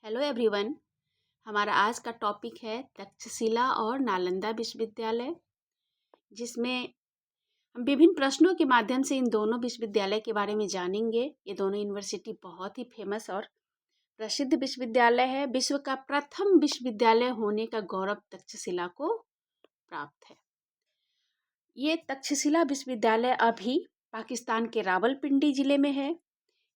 Hello everyone. हमारा आज का टॉपिक है तक्षशिला और नालंदा विश्वविद्यालय, जिसमें हम विभिन्न प्रश्नों के माध्यम से इन दोनों विश्वविद्यालय के बारे में जानेंगे। ये दोनों यूनिवर्सिटी बहुत ही फेमस और प्रसिद्ध विश्वविद्यालय है। विश्व का प्रथम विश्वविद्यालय होने का गौरव तक्षशिला को प्राप्त है। ये तक्षशिला विश्वविद्यालय अभी पाकिस्तान के रावलपिंडी जिले में है।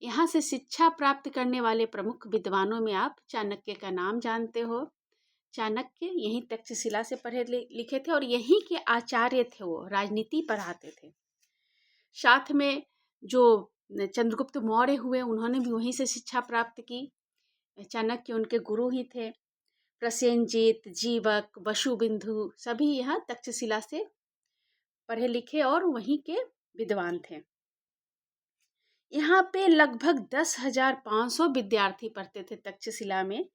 यहाँ से शिक्षा प्राप्त करने वाले प्रमुख विद्वानों में आप चाणक्य का नाम जानते हो। चाणक्य यहीं तक्षशिला से पढ़े लिखे थे और यहीं के आचार्य थे। वो राजनीति पढ़ाते थे। साथ में जो चंद्रगुप्त मौर्य हुए, उन्होंने भी वहीं से शिक्षा प्राप्त की। चाणक्य उनके गुरु ही थे। प्रसेनजीत, जीवक, वसुबिंदु सभी यहाँ तक्षशिला से पढ़े लिखे और वहीं के विद्वान थे। यहाँ पे लगभग 10,500 विद्यार्थी पढ़ते थे तक्षशिला में।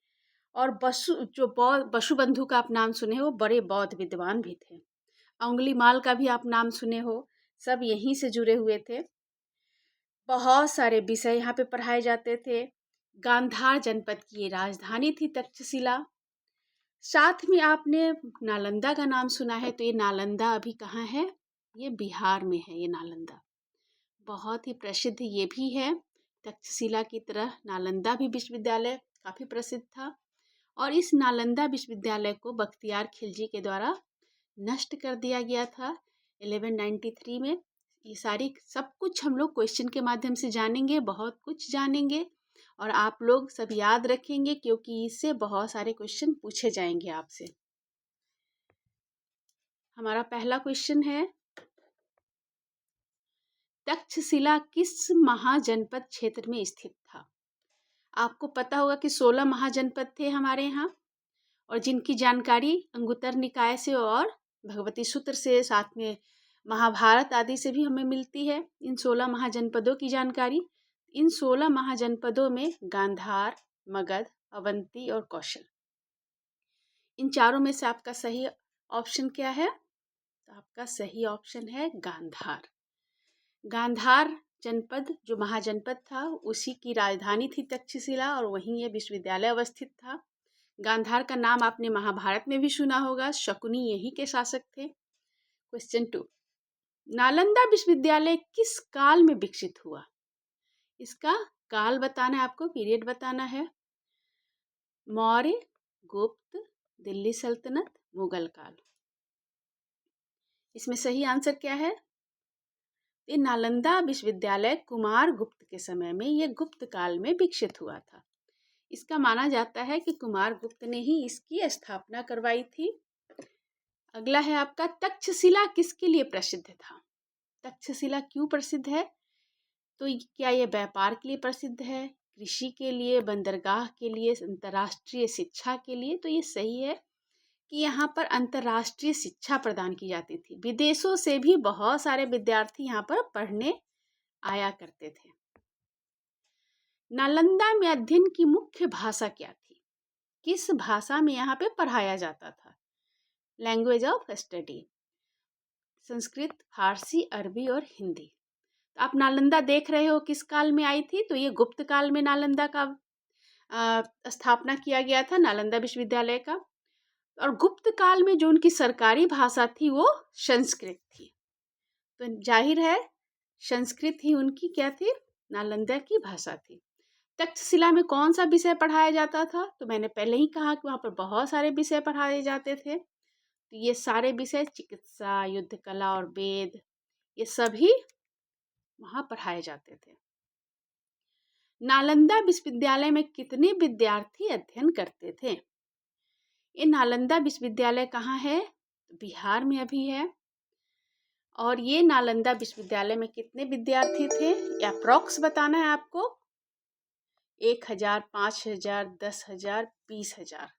और वसुबंधु का आप नाम सुने हो, बड़े बौद्ध विद्वान भी थे। अंगुलीमाल का भी आप नाम सुने हो, सब यहीं से जुड़े हुए थे। बहुत सारे विषय यहाँ पे पढ़ाए जाते थे। गांधार जनपद की ये राजधानी थी तक्षशिला। साथ में आपने नालंदा का नाम सुना है, तो ये नालंदा अभी कहाँ है? ये बिहार में है। ये नालंदा बहुत ही प्रसिद्ध ये भी है। तक्षशिला की तरह नालंदा भी विश्वविद्यालय काफ़ी प्रसिद्ध था और इस नालंदा विश्वविद्यालय को बख्तियार खिलजी के द्वारा नष्ट कर दिया गया था 1193 में। ये सारी सब कुछ हम लोग क्वेश्चन के माध्यम से जानेंगे, बहुत कुछ जानेंगे और आप लोग सब याद रखेंगे, क्योंकि इससे बहुत सारे क्वेश्चन पूछे जाएंगे आपसे। हमारा पहला क्वेश्चन है, तक्षशिला किस महाजनपद क्षेत्र में स्थित था? आपको पता होगा कि 16 महाजनपद थे हमारे यहाँ, और जिनकी जानकारी अंगुत्तर निकाय से और भगवती सूत्र से, साथ में महाभारत आदि से भी हमें मिलती है। इन 16 महाजनपदों की जानकारी। इन 16 महाजनपदों में गांधार, मगध, अवंती और कौशल, इन चारों में से आपका सही ऑप्शन क्या है? तो आपका सही ऑप्शन है गांधार। गांधार जनपद जो महाजनपद था, उसी की राजधानी थी तक्षशिला और वहीं ये विश्वविद्यालय अवस्थित था। गांधार का नाम आपने महाभारत में भी सुना होगा, शकुनी यहीं के शासक थे। क्वेश्चन 2, नालंदा विश्वविद्यालय किस काल में विकसित हुआ? इसका काल बताना है आपको, पीरियड बताना है। मौर्य, गुप्त, दिल्ली सल्तनत, मुगल काल। इसमें सही आंसर क्या है? ये नालंदा विश्वविद्यालय कुमार गुप्त के समय में, ये गुप्त काल में विकसित हुआ था। इसका माना जाता है कि कुमार गुप्त ने ही इसकी स्थापना करवाई थी। अगला है आपका, तक्षशिला किसके लिए प्रसिद्ध था? तक्षशिला क्यों प्रसिद्ध है? तो क्या ये व्यापार के लिए प्रसिद्ध है, कृषि के लिए, बंदरगाह के लिए, अंतर्राष्ट्रीय शिक्षा के लिए? तो ये सही है कि यहाँ पर अंतर्राष्ट्रीय शिक्षा प्रदान की जाती थी। विदेशों से भी बहुत सारे विद्यार्थी यहाँ पर पढ़ने आया करते थे। नालंदा में अध्ययन की मुख्य भाषा क्या थी? किस भाषा में यहाँ पे पढ़ाया जाता था? लैंग्वेज ऑफ स्टडी, संस्कृत, फारसी, अरबी और हिंदी। तो आप नालंदा देख रहे हो किस काल में आई थी? तो ये गुप्त काल में नालंदा का स्थापना किया गया था, नालंदा विश्वविद्यालय का। और गुप्त काल में जो उनकी सरकारी भाषा थी वो संस्कृत थी। तो जाहिर है संस्कृत ही उनकी क्या थी? नालंदा की भाषा थी। तक्षशिला में कौन सा विषय पढ़ाया जाता था? तो मैंने पहले ही कहा कि वहाँ पर बहुत सारे विषय पढ़ाए जाते थे। तो ये सारे विषय, चिकित्सा, युद्ध कला और वेद, ये सभी वहाँ पढ़ाए जाते थे। नालंदा विश्वविद्यालय में कितने विद्यार्थी अध्ययन करते थे? ये नालंदा विश्वविद्यालय कहाँ है? बिहार में अभी है। और ये नालंदा विश्वविद्यालय में कितने विद्यार्थी थे? अप्रॉक्स बताना है आपको। 1,000, 5,000, 10,000, 20,000।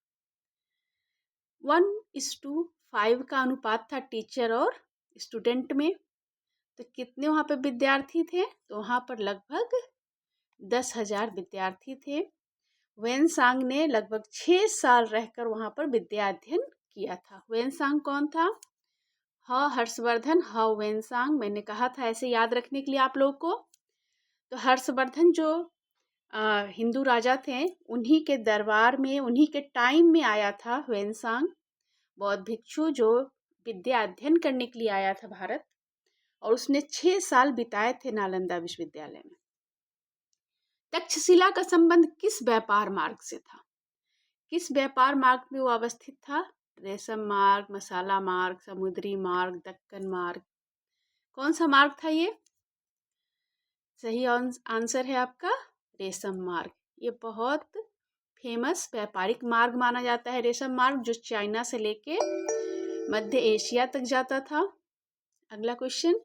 1:5 का अनुपात था टीचर और स्टूडेंट में। तो कितने वहाँ पर विद्यार्थी थे? तो वहाँ पर लगभग 10,000 विद्यार्थी थे। वेनसांग ने लगभग 6 साल रहकर वहाँ पर विद्या अध्ययन किया था। वेनसांग कौन था? हर्षवर्धन वेनसांग। मैंने कहा था ऐसे याद रखने के लिए आप लोगों को। तो हर्षवर्धन जो हिंदू राजा थे, उन्हीं के दरबार में, उन्हीं के टाइम में आया था ह्वेनसांग, बौद्ध भिक्षु, जो विद्या अध्ययन करने के लिए आया था भारत, और उसने 6 साल बिताए थे नालंदा विश्वविद्यालय में। तक्षशिला का संबंध किस व्यापार मार्ग से था? किस व्यापार मार्ग में वो अवस्थित था? रेशम मार्ग, मसाला मार्ग, समुद्री मार्ग, दक्कन मार्ग, कौन सा मार्ग था ये? सही आंसर है आपका रेशम मार्ग। ये बहुत फेमस व्यापारिक मार्ग माना जाता है रेशम मार्ग, जो चाइना से लेके मध्य एशिया तक जाता था। अगला क्वेश्चन,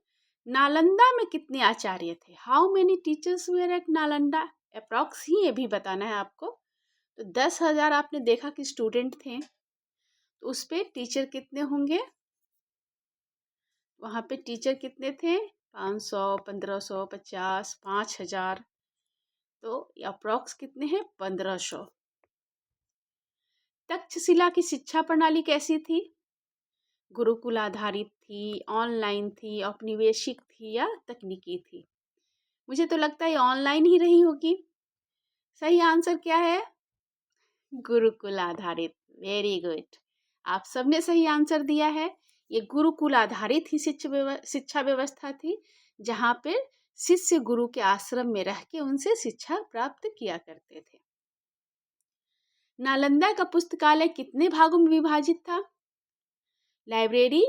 नालंदा में कितने आचार्य थे? How many teachers were at Nalanda? Approx ही ये भी बताना है आपको। तो 10,000 आपने देखा कि स्टूडेंट थे, तो उस पे टीचर कितने होंगे? वहाँ पे टीचर कितने थे? 500, 1500, 50, 5,000। तो अप्रॉक्स कितने हैं? 1500। तक्षशिला की शिक्षा प्रणाली कैसी थी? गुरुकुल आधारित थी, ऑनलाइन थी, औपनिवेशिक थी या तकनीकी थी? मुझे तो लगता है ऑनलाइन ही रही होगी। सही आंसर क्या है? गुरुकुल आधारित। वेरी गुड, आप सबने सही आंसर दिया है। ये गुरुकुल आधारित ही शिक्षा व्यवस्था थी, जहाँ पे शिष्य गुरु के आश्रम में रह के उनसे शिक्षा प्राप्त किया करते थे। नालंदा का पुस्तकालय कितने भागों में विभाजित था? लाइब्रेरी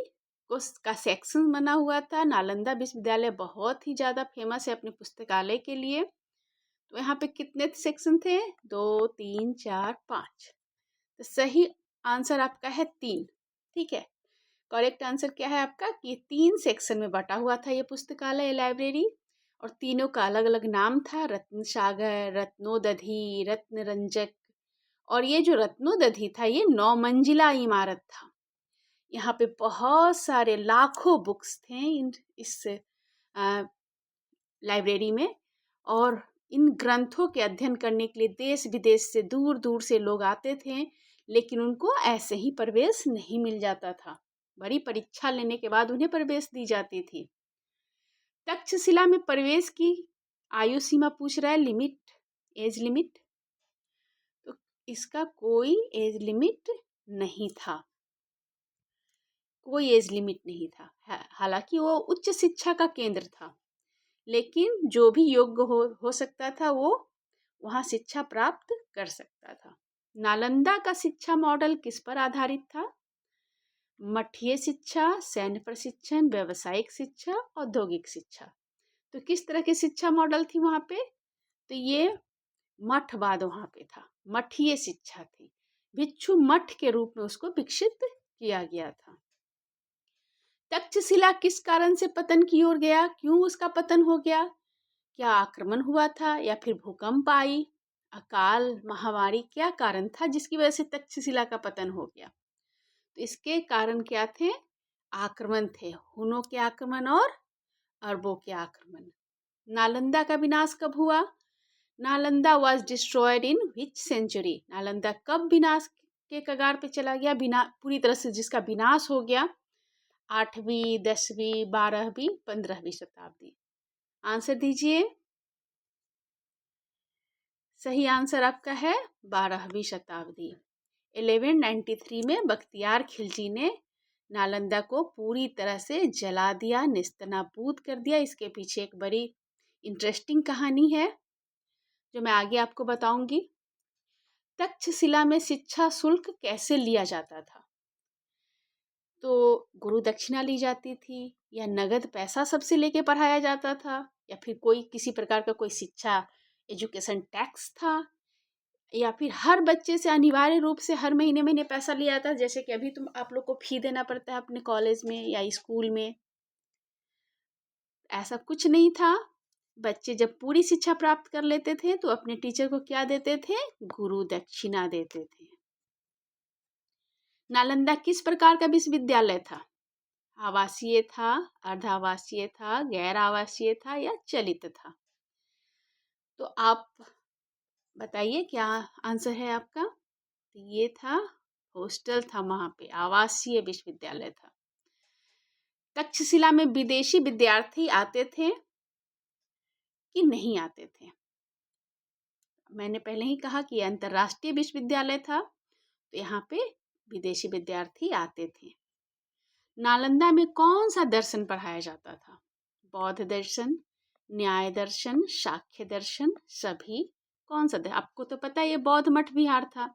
का सेक्शन बना हुआ था। नालंदा विश्वविद्यालय बहुत ही ज़्यादा फेमस है अपने पुस्तकालय के लिए। तो यहाँ पे कितने सेक्शन थे? 2, 3, 4, 5। तो सही आंसर आपका है 3। ठीक है, करेक्ट आंसर क्या है आपका कि 3 सेक्शन में बटा हुआ था ये पुस्तकालय, लाइब्रेरी, और तीनों का अलग अलग नाम था। रत्न सागर, रत्नोदधि, रत्न रंजक। और ये जो रत्नोदधि था, ये 9 मंजिला इमारत था। यहाँ पे बहुत सारे लाखों बुक्स थे इस लाइब्रेरी में, और इन ग्रंथों के अध्ययन करने के लिए देश विदेश से, दूर दूर से लोग आते थे, लेकिन उनको ऐसे ही प्रवेश नहीं मिल जाता था। बड़ी परीक्षा लेने के बाद उन्हें प्रवेश दी जाती थी। तक्षशिला में प्रवेश की आयु सीमा पूछ रहा है, लिमिट, एज लिमिट। तो इसका कोई एज लिमिट नहीं था, कोई एज लिमिट नहीं था। हालांकि वो उच्च शिक्षा का केंद्र था, लेकिन जो भी योग्य हो सकता था वो वहाँ शिक्षा प्राप्त कर सकता था। नालंदा का शिक्षा मॉडल किस पर आधारित था? मठीय शिक्षा, सैन्य प्रशिक्षण, व्यावसायिक शिक्षा, औद्योगिक शिक्षा। तो किस तरह की शिक्षा मॉडल थी वहाँ पे? तो ये मठवाद वहाँ पे था, मठीय शिक्षा थी। भिक्षु मठ के रूप में उसको विकसित किया गया था। तक्षशिला किस कारण से पतन की ओर गया? क्यों उसका पतन हो गया? क्या आक्रमण हुआ था या फिर भूकंप आई, अकाल, महामारी? क्या कारण था जिसकी वजह से तक्षशिला का पतन हो गया? तो इसके कारण क्या थे? आक्रमण थे, हुनों के आक्रमण और अरबों के आक्रमण। नालंदा का विनाश कब हुआ? Nalanda was destroyed in which century? Nalanda कब विनाश के कगार पे चला गया, पूरी तरह से जिसका विनाश हो गया? 8वीं, 10वीं, 12वीं, 15वीं शताब्दी। आंसर दीजिए। सही आंसर आपका है 12वीं शताब्दी। 1193 में बख्तियार खिलजी ने नालंदा को पूरी तरह से जला दिया, नेस्तनाबूद कर दिया। इसके पीछे एक बड़ी इंटरेस्टिंग कहानी है जो मैं आगे आपको बताऊंगी। तक्षशिला में शिक्षा शुल्क कैसे लिया जाता था? तो गुरु दक्षिणा ली जाती थी, या नगद पैसा सबसे लेके पढ़ाया जाता था, या फिर कोई किसी प्रकार का कोई शिक्षा एजुकेशन टैक्स था, या फिर हर बच्चे से अनिवार्य रूप से हर महीने महीने पैसा लिया जाता? जैसे कि अभी आप लोग को फी देना पड़ता है अपने कॉलेज में या स्कूल में। ऐसा कुछ नहीं था। बच्चे जब पूरी शिक्षा प्राप्त कर लेते थे तो अपने टीचर को क्या देते थे? गुरु दक्षिणा देते थे। नालंदा किस प्रकार का विश्वविद्यालय था? आवासीय था, अर्धावासीय था, गैर आवासीय था या चलित था? तो आप बताइए क्या आंसर है आपका? तो ये था हॉस्टल था, वहाँ पे आवासीय विश्वविद्यालय था। तक्षशिला में विदेशी विद्यार्थी आते थे कि नहीं आते थे? मैंने पहले ही कहा कि अंतर्राष्ट्रीय विश्वविद्यालय था, तो यहाँ पे विदेशी विद्यार्थी आते थे। नालंदा में कौन सा दर्शन पढ़ाया जाता था? बौद्ध दर्शन, न्याय दर्शन, शाक्य दर्शन, सभी? कौन सा आपको तो पता है ये बौद्ध मठ विहार था,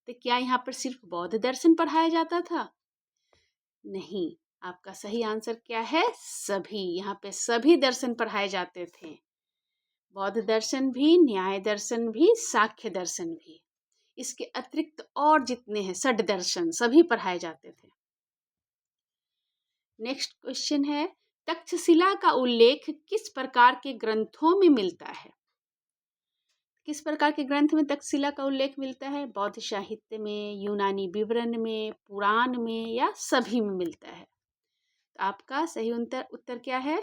तो क्या यहाँ पर सिर्फ बौद्ध दर्शन पढ़ाया जाता था? नहीं। आपका सही आंसर क्या है? सभी। यहाँ पे सभी दर्शन पढ़ाए जाते थे। बौद्ध दर्शन भी, न्याय दर्शन भी, साख्य दर्शन भी। इसके अतिरिक्त और जितने हैं षड दर्शन, सभी पढ़ाए जाते थे। नेक्स्ट क्वेश्चन है, तक्षशिला का उल्लेख किस प्रकार के ग्रंथों में मिलता है? किस प्रकार के ग्रंथ में तक्षशिला का उल्लेख मिलता है? बौद्ध साहित्य में, यूनानी विवरण में, पुराण में, या सभी में मिलता है? तो आपका सही उत्तर क्या है?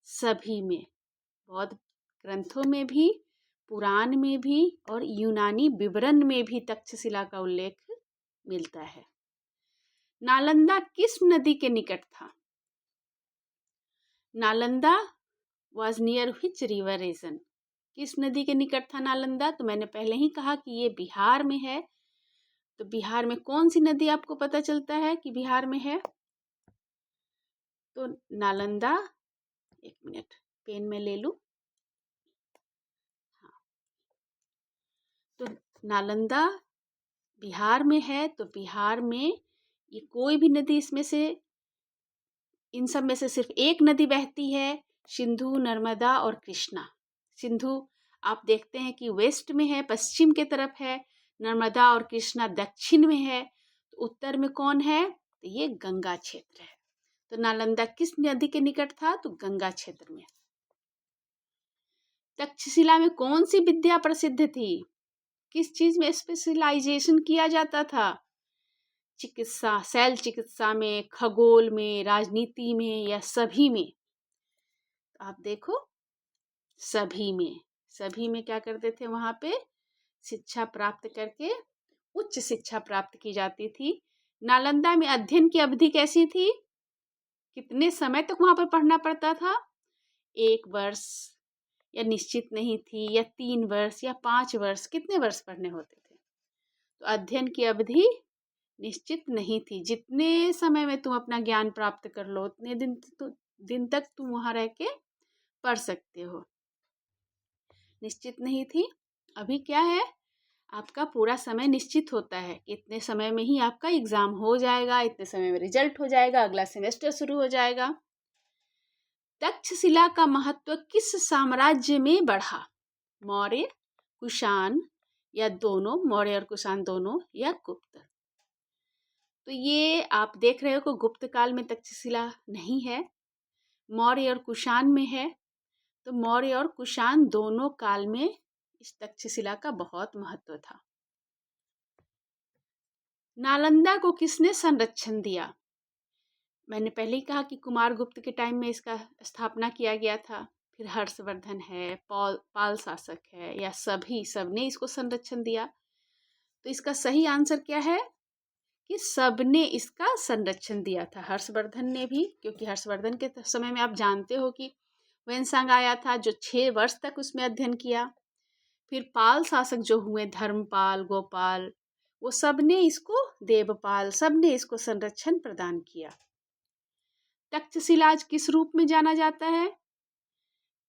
सभी में। बौद्ध ग्रंथों में भी, पुराण में भी और यूनानी विवरण में भी तक्षशिला का उल्लेख मिलता है। नालंदा किस नदी के निकट था? Nalanda was near which river region? किस नदी के निकट था नालंदा? तो मैंने पहले ही कहा कि ये बिहार में है। तो बिहार में कौन सी नदी आपको पता चलता है कि बिहार में है? तो नालंदा, एक मिनट पेन में ले लूं। हाँ, तो नालंदा बिहार में है। तो बिहार में ये कोई भी नदी, इसमें से इन सब में से सिर्फ एक नदी बहती है, सिंधु, नर्मदा और कृष्णा। सिंधु आप देखते हैं कि वेस्ट में है, पश्चिम के तरफ है। नर्मदा और कृष्णा दक्षिण में है। तो उत्तर में कौन है? तो ये गंगा क्षेत्र है। तो नालंदा किस नदी के निकट था? तो गंगा क्षेत्र में। तक्षशिला में कौन सी विद्या प्रसिद्ध थी? किस चीज में स्पेशलाइजेशन किया जाता था? चिकित्सा, शैल चिकित्सा में, खगोल में, राजनीति में, या सभी में? तो आप देखो, सभी में। सभी में क्या करते थे? वहां पे शिक्षा प्राप्त करके उच्च शिक्षा प्राप्त की जाती थी। नालंदा में अध्ययन की अवधि कैसी थी? कितने समय तक वहां पर पढ़ना पड़ता था? 1 वर्ष, या निश्चित नहीं थी, या 3 वर्ष, या 5 वर्ष? कितने वर्ष पढ़ने होते थे? तो अध्ययन की अवधि निश्चित नहीं थी। जितने समय में तुम अपना ज्ञान प्राप्त कर लो, उतने दिन तक तुम वहां रह के पढ़ सकते हो। निश्चित नहीं थी। अभी क्या है? आपका पूरा समय निश्चित होता है कि इतने समय में ही आपका एग्जाम हो जाएगा, इतने समय में रिजल्ट हो जाएगा, अगला सेमेस्टर शुरू हो जाएगा। तक्षशिला का महत्व किस साम्राज्य में बढ़ा? मौर्य, कुषाण, या दोनों? मौर्य और कुषाण दोनों, या गुप्त? तो ये आप देख रहे हो कि गुप्त काल में तक्षशिला नहीं है, मौर्य और कुषाण में है। तो मौर्य और कुषाण दोनों काल में इस तक्षशिला का बहुत महत्व था। नालंदा को किसने संरक्षण दिया? मैंने पहले ही कहा कि कुमारगुप्त के टाइम में इसका स्थापना किया गया था। फिर हर्षवर्धन है, पाल शासक है, या सभी सबने इसको संरक्षण दिया? तो इसका सही आंसर क्या है? कि सबने इसका संरक्षण दिया था। हर्षवर्धन ने भी, क्योंकि हर्षवर्धन के समय में आप जानते हो कि वेनसांग आया था, जो 6 वर्ष तक उसमें अध्ययन किया। फिर पाल शासक जो हुए, धर्मपाल, गोपाल, वो सबने इसको, देवपाल, सबने इसको संरक्षण प्रदान किया। तक्षशिला आज किस रूप में जाना जाता है?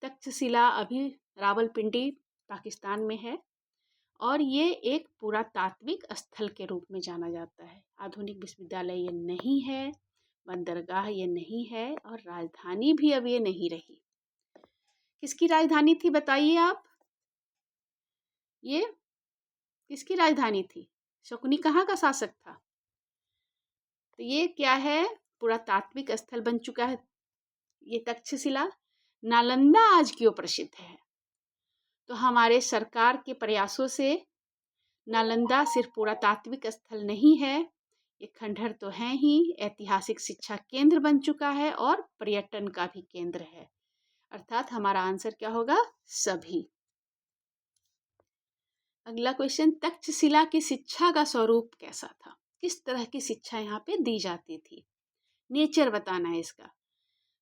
तक्षशिला अभी रावलपिंडी पाकिस्तान में है, और ये एक पुरातात्विक स्थल के रूप में जाना जाता है। आधुनिक विश्वविद्यालय ये नहीं है, बंदरगाह ये नहीं है, और राजधानी भी अब ये नहीं रही। किसकी राजधानी थी बताइए आप? ये किसकी राजधानी थी? शकुनी कहाँ का शासक था? तो ये क्या है? पुरातात्विक स्थल बन चुका है ये तक्षशिला। नालंदा आज क्यों प्रसिद्ध है? तो हमारे सरकार के प्रयासों से नालंदा सिर्फ पुरातात्विक स्थल नहीं है, ये खंडहर तो है ही, ऐतिहासिक शिक्षा केंद्र बन चुका है और पर्यटन का भी केंद्र है। अर्थात हमारा आंसर क्या होगा? सभी। अगला क्वेश्चन, तक्षशिला की शिक्षा का स्वरूप कैसा था? किस तरह की शिक्षा यहाँ पे दी जाती थी? नेचर बताना है इसका।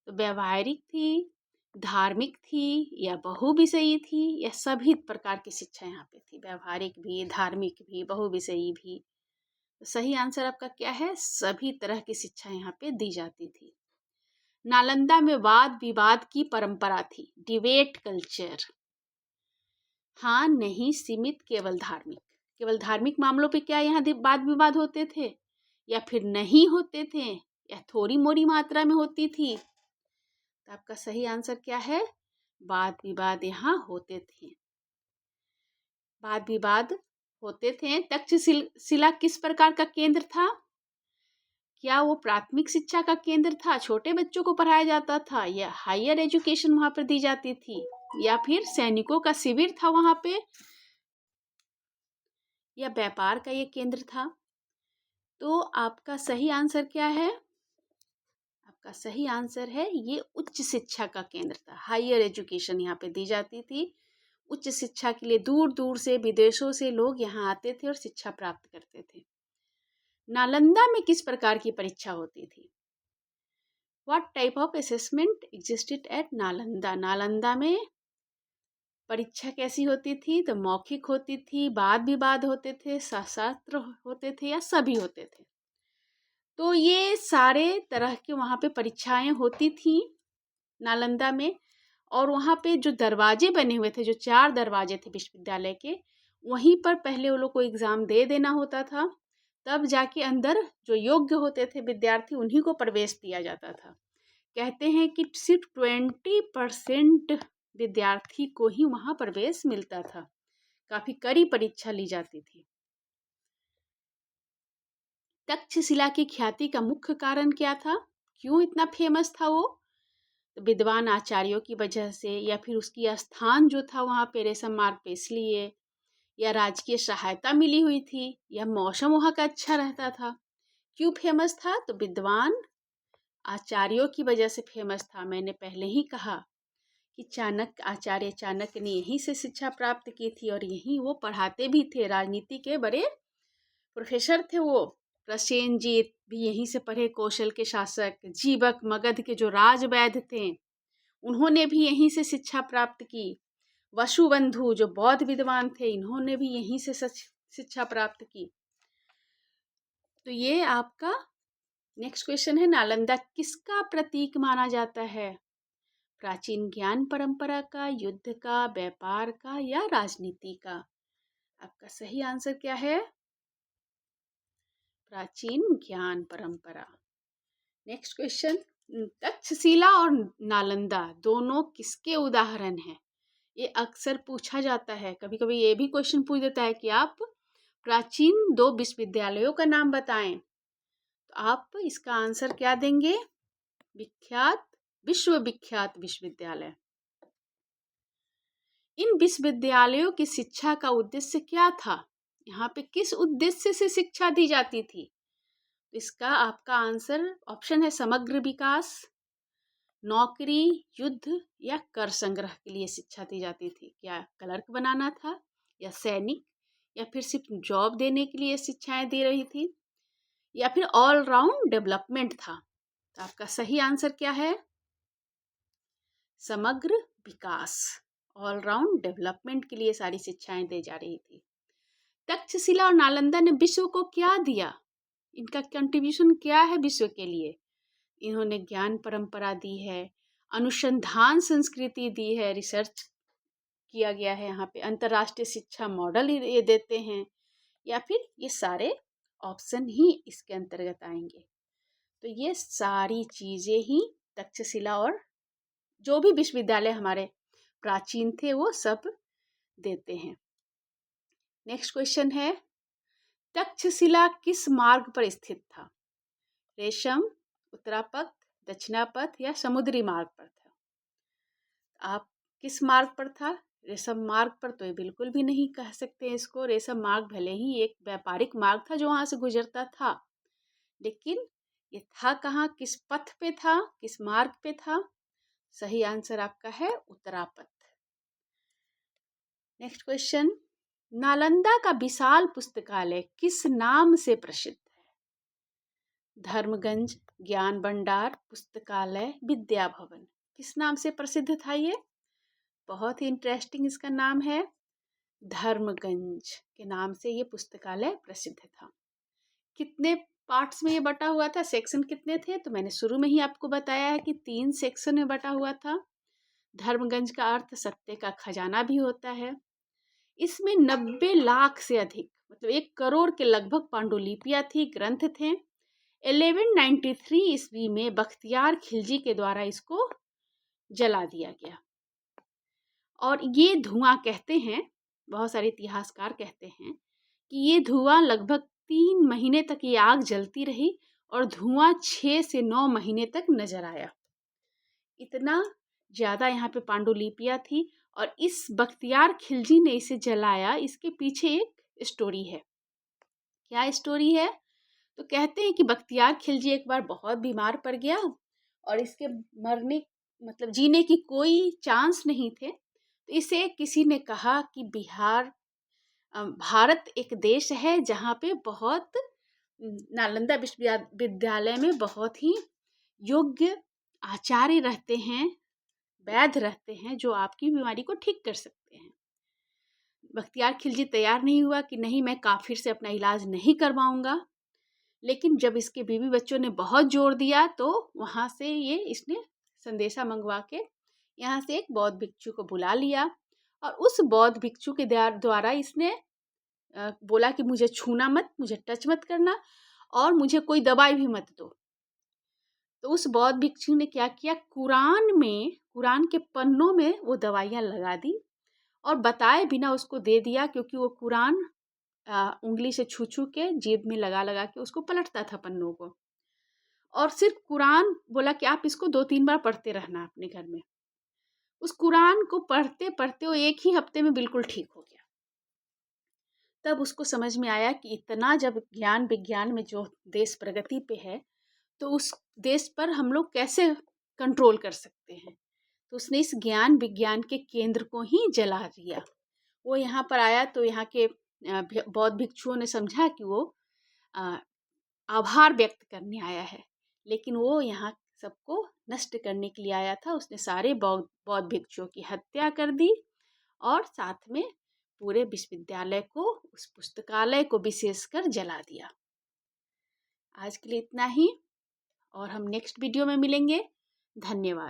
तो व्यवहारिक थी, धार्मिक थी या बहुविषयी थी या सभी प्रकार की शिक्षा यहाँ पे थी, व्यवहारिक भी, धार्मिक भी, बहुविषयी भी। तो सही आंसर आपका क्या है? सभी तरह की शिक्षा यहाँ पे दी जाती थी। नालंदा में वाद विवाद की परंपरा थी, डिबेट कल्चर। हाँ नहीं, सीमित केवल धार्मिक मामलों पे क्या यहाँ वाद विवाद होते थे या फिर नहीं होते थे या थोड़ी मोड़ी मात्रा में होती थी? तो आपका सही आंसर क्या है? वाद विवाद यहाँ होते थे। वाद विवाद होते थे। तक्षशिला किस प्रकार का केंद्र था? क्या वो प्राथमिक शिक्षा का केंद्र था, छोटे बच्चों को पढ़ाया जाता था, या हायर एजुकेशन वहां पर दी जाती थी, या फिर सैनिकों का शिविर था वहां पे, या व्यापार का ये केंद्र था? तो आपका सही आंसर क्या है? आपका सही आंसर है ये उच्च शिक्षा का केंद्र था। हायर एजुकेशन यहाँ पे दी जाती थी। उच्च शिक्षा के लिए दूर दूर से, विदेशों से लोग यहाँ आते थे और शिक्षा प्राप्त करते थे। नालंदा में किस प्रकार की परीक्षा होती थी? What type of assessment existed at Nalanda? Nalanda में परीक्षा कैसी होती थी? तो मौखिक होती थी, वाद विवाद होते थे, शास्त्र होते थे या सभी होते थे? तो ये सारे तरह के वहाँ पे परीक्षाएं होती थी नालंदा में। और वहाँ पे जो दरवाजे बने हुए थे, जो 4 दरवाजे थे विश्वविद्यालय के, वहीं पर पहले वो लोग को एग्ज़ाम दे देना होता था, तब जाके अंदर जो योग्य होते थे विद्यार्थी उन्हीं को प्रवेश दिया जाता था। कहते हैं कि सिर्फ 20% विद्यार्थी को ही वहाँ प्रवेश मिलता था। काफ़ी कड़ी परीक्षा ली जाती थी। तक्षशिला की ख्याति का मुख्य कारण क्या था? क्यों इतना फेमस था वो? विद्वान आचार्यों की वजह से, या फिर उसकी स्थान जो था वहाँ पे रेशम मार्ग पे इसलिए, या राजकीय सहायता मिली हुई थी, या मौसम वहाँ का अच्छा रहता था? क्यों फेमस था? तो विद्वान आचार्यों की वजह से फेमस था। मैंने पहले ही कहा कि आचार्य चाणक्य ने यहीं से शिक्षा प्राप्त की थी और यहीं वो पढ़ाते भी थे। राजनीति के बड़े प्रोफेसर थे वो। प्रसेनजीत भी यहीं से पढ़े, कौशल के शासक, जीवक मगध के जो राजवैद्य थे उन्होंने भी यहीं से शिक्षा प्राप्त की। वसुबंधु जो बौद्ध विद्वान थे, इन्होंने भी यहीं से शिक्षा प्राप्त की। तो ये आपका नेक्स्ट क्वेश्चन है, नालंदा किसका प्रतीक माना जाता है? प्राचीन ज्ञान परंपरा का, युद्ध का, व्यापार का या राजनीति का? आपका सही आंसर क्या है? प्राचीन ज्ञान परंपरा। नेक्स्ट क्वेश्चन, तक्षशिला और नालंदा दोनों किसके उदाहरण हैं? ये अक्सर पूछा जाता है। कभी कभी ये भी क्वेश्चन पूछ देता है कि आप प्राचीन 2 विश्वविद्यालयों का नाम बताएं। तो आप इसका आंसर क्या देंगे? विश्वविख्यात विश्वविद्यालय। इन विश्वविद्यालयों की शिक्षा का उद्देश्य क्या था? यहाँ पे किस उद्देश्य से शिक्षा दी जाती थी? इसका आपका आंसर ऑप्शन है समग्र विकास, नौकरी, युद्ध या कर संग्रह के लिए शिक्षा दी जाती थी। क्या क्लर्क बनाना था, या सैनिक, या फिर सिर्फ जॉब देने के लिए शिक्षाएं दे रही थी, या फिर ऑल राउंड डेवलपमेंट था? तो आपका सही आंसर क्या है? समग्र विकास, ऑल राउंड डेवलपमेंट के लिए सारी शिक्षाएं दी जा रही थी। तक्षशिला और नालंदा ने विश्व को क्या दिया? इनका कंट्रीब्यूशन क्या है विश्व के लिए? इन्होंने ज्ञान परंपरा दी है, अनुसंधान संस्कृति दी है, रिसर्च किया गया है यहाँ पे, अंतर्राष्ट्रीय शिक्षा मॉडल ये देते हैं, या फिर ये सारे ऑप्शन ही इसके अंतर्गत आएंगे। तो ये सारी चीज़ें ही तक्षशिला और जो भी विश्वविद्यालय हमारे प्राचीन थे वो सब देते हैं। नेक्स्ट क्वेश्चन है, तक्षशिला किस मार्ग पर स्थित था? रेशम, उत्तरापथ, दक्षिणापथ या समुद्री मार्ग पर था? आप किस मार्ग पर था? रेशम मार्ग पर तो ये बिल्कुल भी नहीं कह सकते इसको। रेशम मार्ग भले ही एक व्यापारिक मार्ग था जो वहाँ से गुजरता था, लेकिन ये था कहाँ, किस पथ पे था, किस मार्ग पे था? सही आंसर आपका है उत्तरापथ। नेक्स्ट क्वेश्चन, नालंदा का विशाल पुस्तकालय किस नाम से प्रसिद्ध है? धर्मगंज, ज्ञान भंडार, पुस्तकालय, विद्या भवन? किस नाम से प्रसिद्ध था ये? बहुत ही इंटरेस्टिंग इसका नाम है, धर्मगंज के नाम से ये पुस्तकालय प्रसिद्ध था। कितने पार्ट्स में ये बटा हुआ था, सेक्शन कितने थे? तो मैंने शुरू में ही आपको बताया है कि 3 सेक्शन में बटा हुआ था। धर्मगंज का अर्थ सत्य का खजाना भी होता है। इसमें 90 लाख से अधिक, मतलब 1 करोड़ के लगभग पांडुलिपियां थी, ग्रंथ थे। 1193 ईस्वी में बख्तियार खिलजी के द्वारा इसको जला दिया गया। और ये धुआं, कहते हैं, बहुत सारे इतिहासकार कहते हैं कि ये धुआं लगभग 3 महीने तक ये आग जलती रही और धुआं 6 से 9 महीने तक नजर आया। इतना ज़्यादा यहाँ पे पांडुलिपियाँ थी और इस बख्तियार खिलजी ने इसे जलाया, इसके पीछे एक स्टोरी है। क्या स्टोरी है? तो कहते हैं कि बख्तियार खिलजी एक बार बहुत बीमार पड़ गया और इसके मरने, मतलब जीने की कोई चांस नहीं थे। तो इसे किसी ने कहा कि भारत एक देश है जहाँ पे बहुत, नालंदा विश्वविद्यालय में बहुत ही योग्य आचार्य रहते हैं, वैद्य रहते हैं, जो आपकी बीमारी को ठीक कर सकते हैं। बख्तियार खिलजी तैयार नहीं हुआ कि नहीं, मैं काफिर से अपना इलाज नहीं करवाऊंगा। लेकिन जब इसके बीवी बच्चों ने बहुत जोर दिया तो वहाँ से इसने संदेशा मंगवा के यहाँ से एक बौद्ध भिक्षु को बुला लिया और उस बौद्ध भिक्षु के द्वारा इसने बोला कि मुझे छूना मत, मुझे टच मत करना और मुझे कोई दवाई भी मत दो। तो उस बौद्ध भिक्षु ने क्या किया, कुरान के पन्नों में वो दवाइयाँ लगा दी और बताए बिना उसको दे दिया, क्योंकि वो कुरान उंगली से छू छू के जेब में लगा लगा के उसको पलटता था पन्नों को, और सिर्फ कुरान बोला कि आप इसको 2-3 बार पढ़ते रहना अपने घर में। उस कुरान को पढ़ते पढ़ते वो 1 ही हफ्ते में बिल्कुल ठीक हो गया। तब उसको समझ में आया कि इतना जब ज्ञान विज्ञान में जो देश प्रगति पे है, तो उस देश पर हम लोग कैसे कंट्रोल कर सकते हैं। तो उसने इस ज्ञान विज्ञान के केंद्र को ही जला दिया। वो यहाँ पर आया तो यहाँ के बौद्ध भिक्षुओं ने समझा कि वो आभार व्यक्त करने आया है, लेकिन वो यहाँ सबको नष्ट करने के लिए आया था। उसने सारे बौद्ध भिक्षुओं की हत्या कर दी और साथ में पूरे विश्वविद्यालय को, उस पुस्तकालय को विशेषकर जला दिया। आज के लिए इतना ही और हम नेक्स्ट वीडियो में मिलेंगे। धन्यवाद।